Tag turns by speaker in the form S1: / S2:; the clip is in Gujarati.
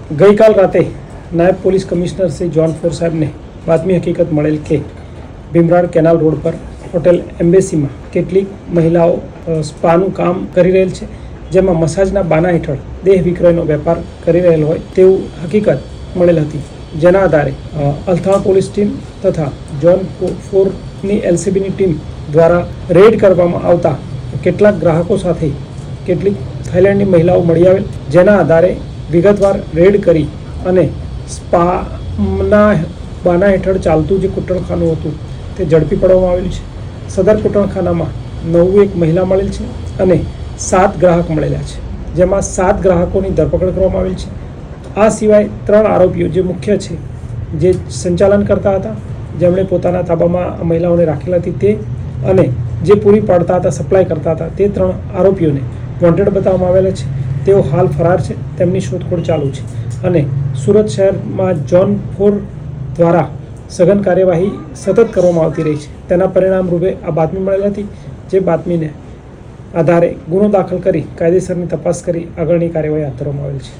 S1: ગઈકાલ રાતે નાયબ police commissioner Shri zone four સાહેબને બાતમી હકીકત મળેલ કે ભીમરાડ કેનાલ રોડ પર હોટેલ એમ્બેસીમાં કેટલીક મહિલાઓ સ્પાનું કામ કરી રહેલ છે, જેમાં મસાજના બાના હેઠળ દેહ વિક્રયનો વેપાર કરી રહેલ હોય તેવું હકીકત મળેલ હતી. જેના આધારે અલથાણ પોલીસ ટીમ તથા જોન ફોરની એલસીબીની ટીમ દ્વારા રેડ કરવામાં આવતા કેટલાક ગ્રાહકો સાથે કેટલીક થાઈલેન્ડની મહિલાઓ મળી આવેલ, જેના આધારે વિગતવાર રેડ કરી અને સ્પાના બાના હેઠળ ચાલતું જે કૂટણખાનું હતું તે ઝડપી પાડવામાં આવેલું છે. સદર કૂટણખાનામાં 91 મહિલા મળેલ છે અને 7 ગ્રાહક મળેલા છે, જેમાં 7 ગ્રાહકોની ધરપકડ કરવામાં આવેલ છે. આ સિવાય 3 આરોપીઓ જે મુખ્ય છે, જે સંચાલન કરતા હતા, જેમણે પોતાના તાબામાં મહિલાઓને રાખેલા હતી તે, અને જે પૂરી પાડતા હતા, સપ્લાય કરતા હતા, તે 3 આરોપીઓને વોન્ટેડ બતાવવામાં આવેલા છે. તેઓ હાલ ફરાર છે, તેમની શોધખોળ ચાલુ છે અને સુરત શહેરમાં જોન ફોર દ્વારા સઘન કાર્યવાહી સતત કરવામાં આવતી રહી છે. તેના પરિણામ રૂપે આ બાતમી મળેલ હતી, જે બાતમીને આધારે ગુનો દાખલ કરી કાયદેસરની તપાસ કરી આગળની કાર્યવાહી હાથ ધરવામાં આવેલ છે.